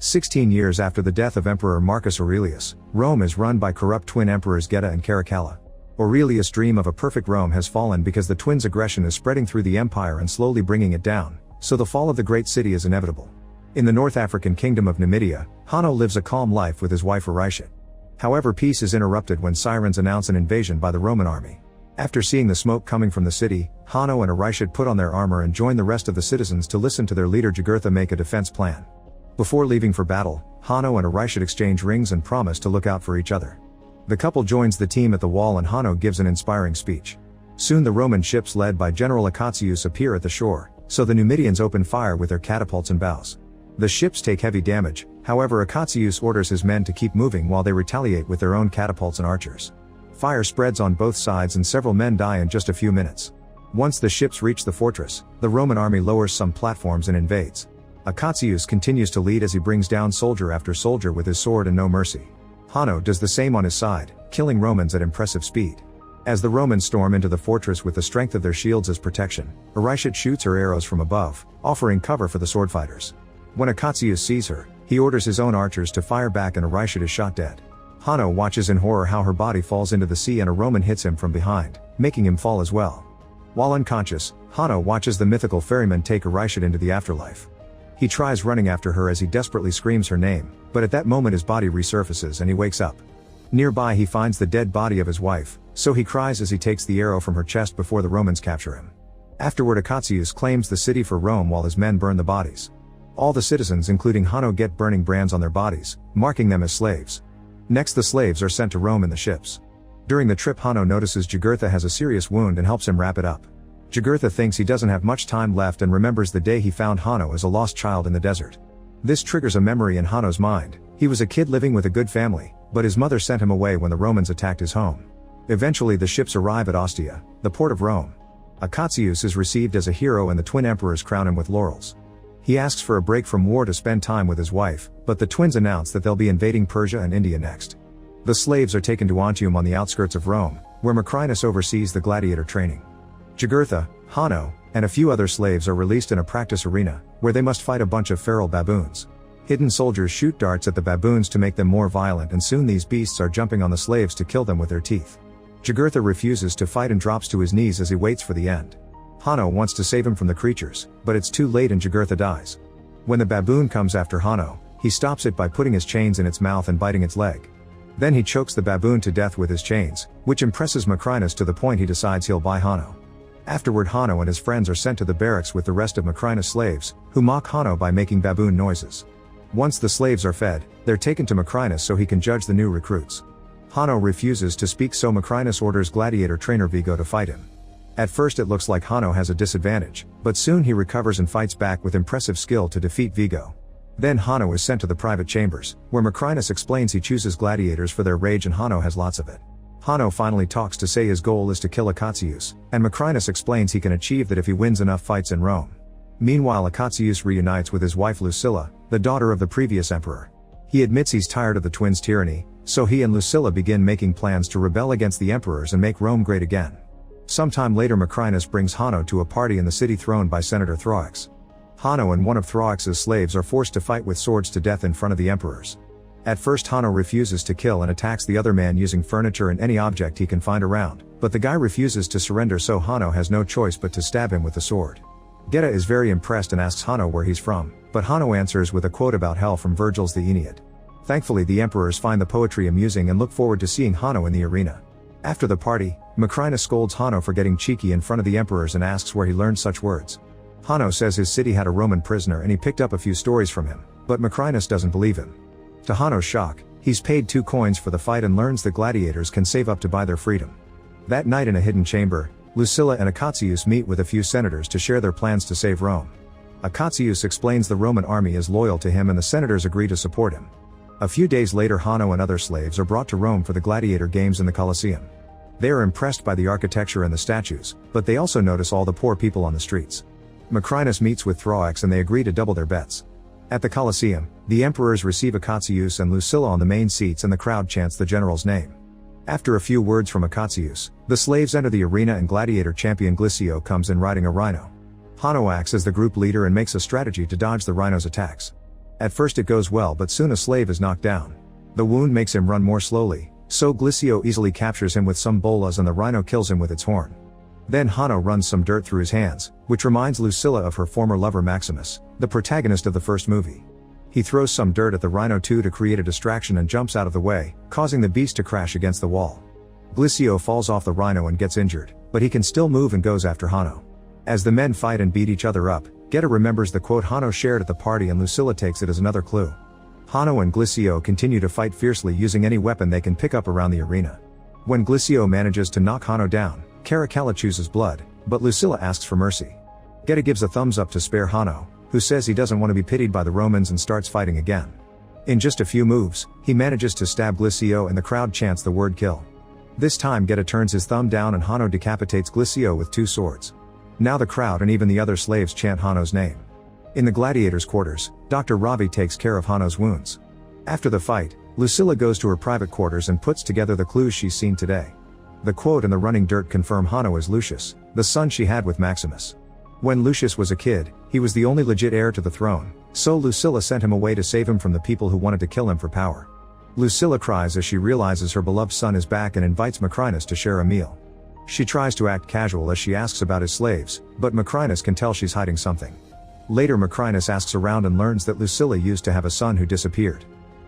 16 years after the death of Emperor Marcus Aurelius, Rome is run by corrupt twin emperors Geta and Caracalla. Aurelius' dream of a perfect Rome has fallen because the twins' aggression is spreading through the empire and slowly bringing it down, so the fall of the great city is inevitable. In the North African kingdom of Numidia, Hanno lives a calm life with his wife Aurishit. However, peace is interrupted when sirens announce an invasion by the Roman army. After seeing the smoke coming from the city, Hanno and Aurishit put on their armor and join the rest of the citizens to listen to their leader Jugurtha make a defense plan. Before leaving for battle, Hanno and Aurishit exchange rings and promise to look out for each other. The couple joins the team at the wall and Hanno gives an inspiring speech. Soon the Roman ships led by General Acatius appear at the shore, so the Numidians open fire with their catapults and bows. The ships take heavy damage, however Acatius orders his men to keep moving while they retaliate with their own catapults and archers. Fire spreads on both sides and several men die in just a few minutes. Once the ships reach the fortress, the Roman army lowers some platforms and invades. Acatius continues to lead as he brings down soldier after soldier with his sword and no mercy. Hanno does the same on his side, killing Romans at impressive speed. As the Romans storm into the fortress with the strength of their shields as protection, Aurishit shoots her arrows from above, offering cover for the sword fighters. When Acatius sees her, he orders his own archers to fire back and Aurishit is shot dead. Hanno watches in horror how her body falls into the sea and a Roman hits him from behind, making him fall as well. While unconscious, Hanno watches the mythical ferryman take Aurishit into the afterlife. He tries running after her as he desperately screams her name, but at that moment his body resurfaces and he wakes up. Nearby he finds the dead body of his wife, so he cries as he takes the arrow from her chest before the Romans capture him. Afterward Acatius claims the city for Rome while his men burn the bodies. All the citizens including Hanno get burning brands on their bodies, marking them as slaves. Next the slaves are sent to Rome in the ships. During the trip Hanno notices Jugurtha has a serious wound and helps him wrap it up. Jugurtha thinks he doesn't have much time left and remembers the day he found Hanno as a lost child in the desert. This triggers a memory in Hanno's mind. He was a kid living with a good family, but his mother sent him away when the Romans attacked his home. Eventually the ships arrive at Ostia, the port of Rome. Acatius is received as a hero and the twin emperors crown him with laurels. He asks for a break from war to spend time with his wife, but the twins announce that they'll be invading Persia and India next. The slaves are taken to Antium on the outskirts of Rome, where Macrinus oversees the gladiator training. Jugurtha, Hanno, and a few other slaves are released in a practice arena, where they must fight a bunch of feral baboons. Hidden soldiers shoot darts at the baboons to make them more violent and soon these beasts are jumping on the slaves to kill them with their teeth. Jugurtha refuses to fight and drops to his knees as he waits for the end. Hanno wants to save him from the creatures, but it's too late and Jugurtha dies. When the baboon comes after Hanno, he stops it by putting his chains in its mouth and biting its leg. Then he chokes the baboon to death with his chains, which impresses Macrinus to the point he decides he'll buy Hanno. Afterward Hanno and his friends are sent to the barracks with the rest of Macrinus' slaves, who mock Hanno by making baboon noises. Once the slaves are fed, they're taken to Macrinus so he can judge the new recruits. Hanno refuses to speak so Macrinus orders gladiator trainer Vigo to fight him. At first it looks like Hanno has a disadvantage, but soon he recovers and fights back with impressive skill to defeat Vigo. Then Hanno is sent to the private chambers, where Macrinus explains he chooses gladiators for their rage and Hanno has lots of it. Hanno finally talks to say his goal is to kill Acatius, and Macrinus explains he can achieve that if he wins enough fights in Rome. Meanwhile Acatius reunites with his wife Lucilla, the daughter of the previous emperor. He admits he's tired of the twins' tyranny, so he and Lucilla begin making plans to rebel against the emperors and make Rome great again. Sometime later Macrinus brings Hanno to a party in the city thrown by Senator Thraox. Hanno and one of Thraox's slaves are forced to fight with swords to death in front of the emperors. At first Hanno refuses to kill and attacks the other man using furniture and any object he can find around, but the guy refuses to surrender so Hanno has no choice but to stab him with the sword. Geta is very impressed and asks Hanno where he's from, but Hanno answers with a quote about hell from Virgil's The Aeneid. Thankfully the emperors find the poetry amusing and look forward to seeing Hanno in the arena. After the party, Macrinus scolds Hanno for getting cheeky in front of the emperors and asks where he learned such words. Hanno says his city had a Roman prisoner and he picked up a few stories from him, but Macrinus doesn't believe him. To Hanno's shock, he's paid 2 coins for the fight and learns that gladiators can save up to buy their freedom. That night in a hidden chamber, Lucilla and Acatius meet with a few senators to share their plans to save Rome. Acatius explains the Roman army is loyal to him and the senators agree to support him. A few days later Hanno and other slaves are brought to Rome for the gladiator games in the Colosseum. They are impressed by the architecture and the statues, but they also notice all the poor people on the streets. Macrinus meets with Thraox and they agree to double their bets. At the Colosseum, the emperors receive Acatius and Lucilla on the main seats and the crowd chants the general's name. After a few words from Acatius, the slaves enter the arena and gladiator champion Glycio comes in riding a rhino. Hanno acts as the group leader and makes a strategy to dodge the rhino's attacks. At first it goes well, but soon a slave is knocked down. The wound makes him run more slowly, so Glicio easily captures him with some bolas and the rhino kills him with its horn. Then Hanno runs some dirt through his hands, which reminds Lucilla of her former lover Maximus, the protagonist of the first movie. He throws some dirt at the rhino too to create a distraction and jumps out of the way, causing the beast to crash against the wall. Glicio falls off the rhino and gets injured, but he can still move and goes after Hanno. As the men fight and beat each other up, Geta remembers the quote Hanno shared at the party and Lucilla takes it as another clue. Hanno and Glicio continue to fight fiercely using any weapon they can pick up around the arena. When Glicio manages to knock Hanno down, Caracalla chooses blood, but Lucilla asks for mercy. Geta gives a thumbs up to spare Hanno, who says he doesn't want to be pitied by the Romans and starts fighting again. In just a few moves, he manages to stab Glicio and the crowd chants the word kill. This time Geta turns his thumb down and Hanno decapitates Glicio with 2 swords. Now the crowd and even the other slaves chant Hanno's name. In the gladiators' quarters, Dr. Ravi takes care of Hanno's wounds. After the fight, Lucilla goes to her private quarters and puts together the clues she's seen today. The quote and the running dirt confirm Hanno as Lucius, the son she had with Maximus. When Lucius was a kid, he was the only legit heir to the throne, so Lucilla sent him away to save him from the people who wanted to kill him for power. Lucilla cries as she realizes her beloved son is back and invites Macrinus to share a meal. She tries to act casual as she asks about his slaves, but Macrinus can tell she's hiding something. Later Macrinus asks around and learns that Lucilla used to have a son who disappeared.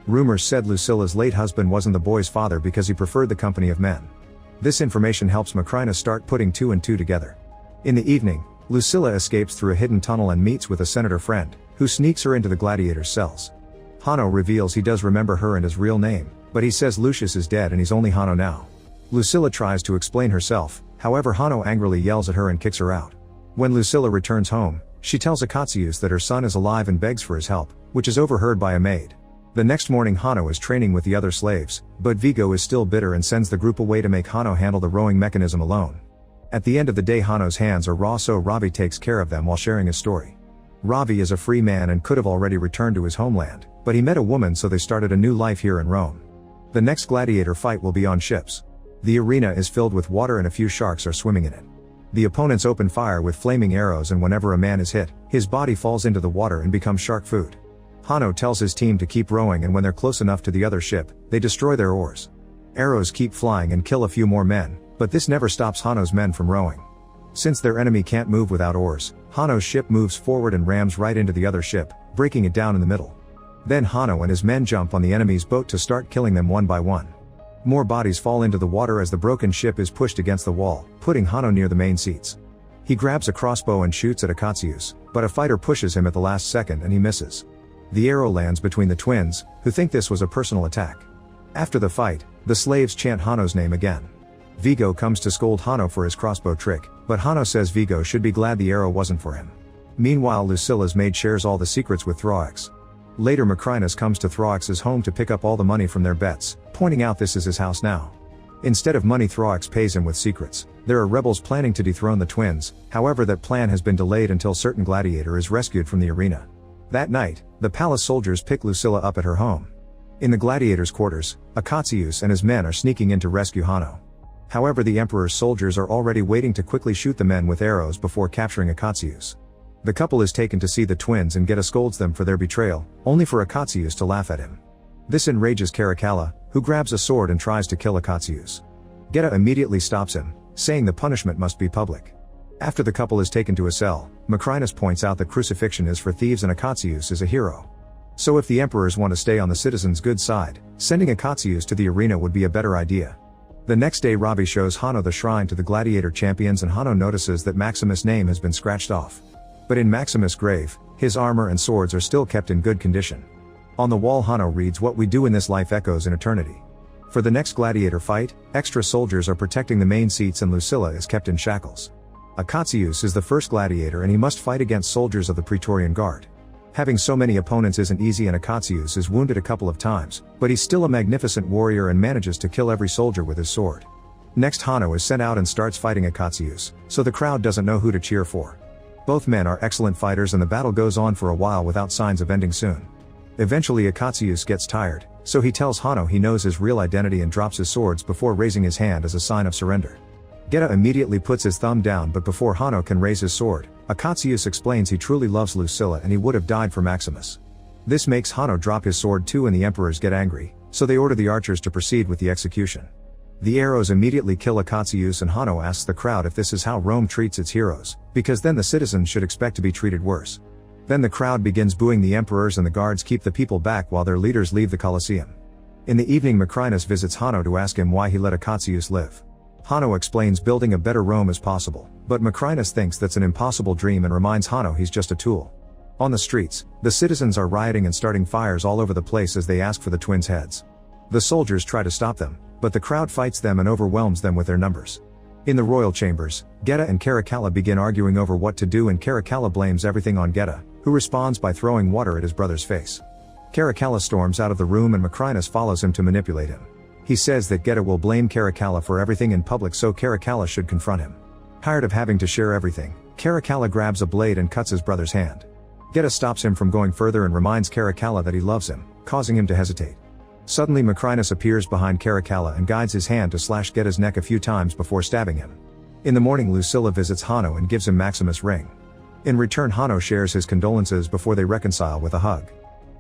Rumors said Lucilla's late husband wasn't the boy's father because he preferred the company of men. This information helps Macrinus start putting 2 and 2 together. In the evening, Lucilla escapes through a hidden tunnel and meets with a senator friend, who sneaks her into the gladiators' cells. Hanno reveals he does remember her and his real name, but he says Lucius is dead and he's only Hanno now. Lucilla tries to explain herself, however Hanno angrily yells at her and kicks her out. When Lucilla returns home, she tells Akatius that her son is alive and begs for his help, which is overheard by a maid. The next morning Hanno is training with the other slaves, but Vigo is still bitter and sends the group away to make Hanno handle the rowing mechanism alone. At the end of the day Hanno's hands are raw, so Ravi takes care of them while sharing his story. Ravi is a free man and could have already returned to his homeland, but he met a woman, so they started a new life here in Rome. The next gladiator fight will be on ships. The arena is filled with water and a few sharks are swimming in it. The opponents open fire with flaming arrows, and whenever a man is hit, his body falls into the water and becomes shark food. Hanno tells his team to keep rowing, and when they're close enough to the other ship, they destroy their oars. Arrows keep flying and kill a few more men, but this never stops Hanno's men from rowing. Since their enemy can't move without oars, Hanno's ship moves forward and rams right into the other ship, breaking it down in the middle. Then Hanno and his men jump on the enemy's boat to start killing them one by one. More bodies fall into the water as the broken ship is pushed against the wall, putting Hanno near the main seats. He grabs a crossbow and shoots at Akatius, but a fighter pushes him at the last second and he misses. The arrow lands between the twins, who think this was a personal attack. After the fight, the slaves chant Hanno's name again. Vigo comes to scold Hanno for his crossbow trick, but Hanno says Vigo should be glad the arrow wasn't for him. Meanwhile Lucilla's maid shares all the secrets with Thrax. Later Macrinus comes to Thrax's home to pick up all the money from their bets, pointing out this is his house now. Instead of money, Thrax pays him with secrets. There are rebels planning to dethrone the twins, however that plan has been delayed until certain gladiator is rescued from the arena. That night, the palace soldiers pick Lucilla up at her home. In the gladiators' quarters, Akatius and his men are sneaking in to rescue Hanno. However, the emperor's soldiers are already waiting to quickly shoot the men with arrows before capturing Akatius. The couple is taken to see the twins and Geta scolds them for their betrayal, only for Akatius to laugh at him. This enrages Caracalla, who grabs a sword and tries to kill Akatius. Geta immediately stops him, saying the punishment must be public. After the couple is taken to a cell, Macrinus points out that crucifixion is for thieves and Akatius is a hero. So if the emperors want to stay on the citizens' good side, sending Akatius to the arena would be a better idea. The next day Ravi shows Hanno the shrine to the gladiator champions, and Hanno notices that Maximus' name has been scratched off. But in Maximus' grave, his armor and swords are still kept in good condition. On the wall Hanno reads, "What we do in this life echoes in eternity." For the next gladiator fight, extra soldiers are protecting the main seats and Lucilla is kept in shackles. Akatius is the first gladiator and he must fight against soldiers of the Praetorian Guard. Having so many opponents isn't easy, and Akatius is wounded a couple of times, but he's still a magnificent warrior and manages to kill every soldier with his sword. Next Hanno is sent out and starts fighting Akatius, so the crowd doesn't know who to cheer for. Both men are excellent fighters and the battle goes on for a while without signs of ending soon. Eventually Akatius gets tired, so he tells Hanno he knows his real identity and drops his swords before raising his hand as a sign of surrender. Geta immediately puts his thumb down, but before Hanno can raise his sword, Akatius explains he truly loves Lucilla and he would have died for Maximus. This makes Hanno drop his sword too and the emperors get angry, so they order the archers to proceed with the execution. The arrows immediately kill Akatsuus and Hanno asks the crowd if this is how Rome treats its heroes, because then the citizens should expect to be treated worse. Then the crowd begins booing the emperors and the guards keep the people back while their leaders leave the Colosseum. In the evening Macrinus visits Hanno to ask him why he let Akatsuus live. Hanno explains building a better Rome is possible, but Macrinus thinks that's an impossible dream and reminds Hanno he's just a tool. On the streets, the citizens are rioting and starting fires all over the place as they ask for the twins' heads. The soldiers try to stop them, but the crowd fights them and overwhelms them with their numbers. In the royal chambers, Geta and Caracalla begin arguing over what to do and Caracalla blames everything on Geta, who responds by throwing water at his brother's face. Caracalla storms out of the room and Macrinus follows him to manipulate him. He says that Geta will blame Caracalla for everything in public so Caracalla should confront him. Tired of having to share everything, Caracalla grabs a blade and cuts his brother's hand. Geta stops him from going further and reminds Caracalla that he loves him, causing him to hesitate. Suddenly Macrinus appears behind Caracalla and guides his hand to slash Geta's neck a few times before stabbing him. In the morning Lucilla visits Hanno and gives him Maximus' ring. In return Hanno shares his condolences before they reconcile with a hug.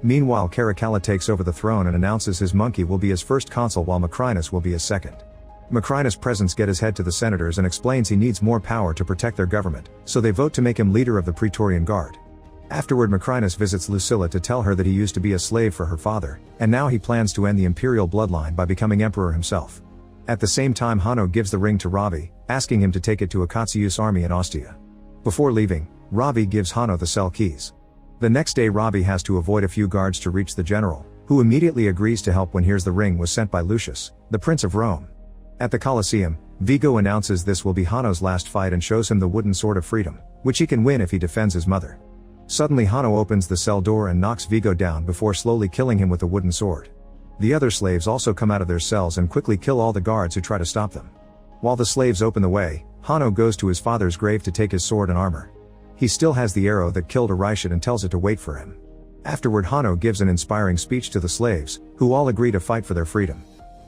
Meanwhile Caracalla takes over the throne and announces his monkey will be his first consul while Macrinus will be his second. Macrinus presents Geta's head to the senators and explains he needs more power to protect their government, so they vote to make him leader of the Praetorian Guard. Afterward Macrinus visits Lucilla to tell her that he used to be a slave for her father, and now he plans to end the imperial bloodline by becoming emperor himself. At the same time Hanno gives the ring to Ravi, asking him to take it to Akatsuus' army in Ostia. Before leaving, Ravi gives Hanno the cell keys. The next day Ravi has to avoid a few guards to reach the general, who immediately agrees to help when hears the ring was sent by Lucius, the Prince of Rome. At the Colosseum, Vigo announces this will be Hanno's last fight and shows him the wooden sword of freedom, which he can win if he defends his mother. Suddenly Hanno opens the cell door and knocks Vigo down before slowly killing him with a wooden sword. The other slaves also come out of their cells and quickly kill all the guards who try to stop them. While the slaves open the way, Hanno goes to his father's grave to take his sword and armor. He still has the arrow that killed Arishad and tells it to wait for him. Afterward Hanno gives an inspiring speech to the slaves, who all agree to fight for their freedom.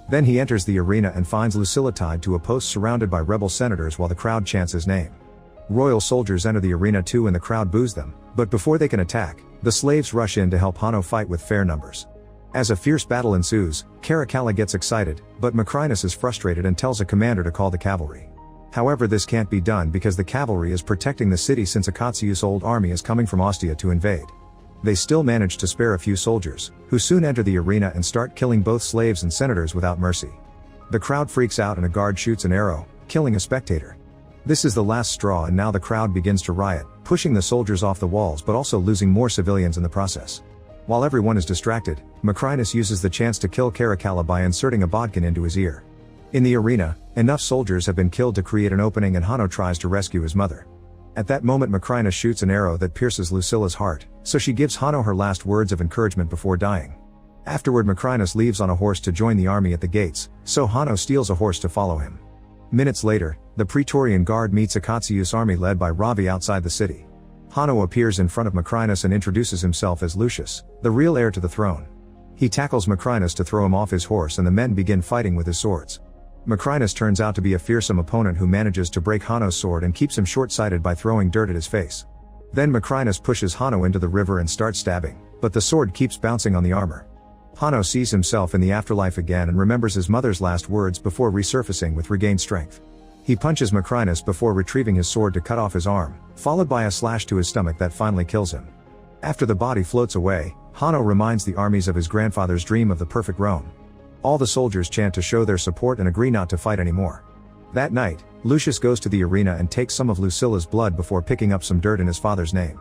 Then he enters the arena and finds Lucilla tied to a post surrounded by rebel senators while the crowd chants his name. Royal soldiers enter the arena too and the crowd boos them, but before they can attack, the slaves rush in to help Hanno fight with fair numbers. As a fierce battle ensues, Caracalla gets excited, but Macrinus is frustrated and tells a commander to call the cavalry. However, this can't be done because the cavalry is protecting the city since Akatsuus' old army is coming from Ostia to invade. They still manage to spare a few soldiers, who soon enter the arena and start killing both slaves and senators without mercy. The crowd freaks out and a guard shoots an arrow, killing a spectator. This is the last straw and now the crowd begins to riot, pushing the soldiers off the walls but also losing more civilians in the process. While everyone is distracted, Macrinus uses the chance to kill Caracalla by inserting a bodkin into his ear. In the arena, enough soldiers have been killed to create an opening and Hanno tries to rescue his mother. At that moment Macrinus shoots an arrow that pierces Lucilla's heart, so she gives Hanno her last words of encouragement before dying. Afterward Macrinus leaves on a horse to join the army at the gates, so Hanno steals a horse to follow him. Minutes later, the Praetorian Guard meets Akatsuus' army led by Ravi outside the city. Hanno appears in front of Macrinus and introduces himself as Lucius, the real heir to the throne. He tackles Macrinus to throw him off his horse and the men begin fighting with his swords. Macrinus turns out to be a fearsome opponent who manages to break Hanno's sword and keeps him short-sighted by throwing dirt at his face. Then Macrinus pushes Hanno into the river and starts stabbing, but the sword keeps bouncing on the armor. Hanno sees himself in the afterlife again and remembers his mother's last words before resurfacing with regained strength. He punches Macrinus before retrieving his sword to cut off his arm, followed by a slash to his stomach that finally kills him. After the body floats away, Hanno reminds the armies of his grandfather's dream of the perfect Rome. All the soldiers chant to show their support and agree not to fight anymore. That night, Lucius goes to the arena and takes some of Lucilla's blood before picking up some dirt in his father's name.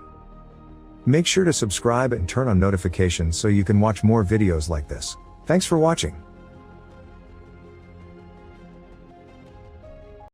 Make sure to subscribe and turn on notifications so you can watch more videos like this. Thanks for watching.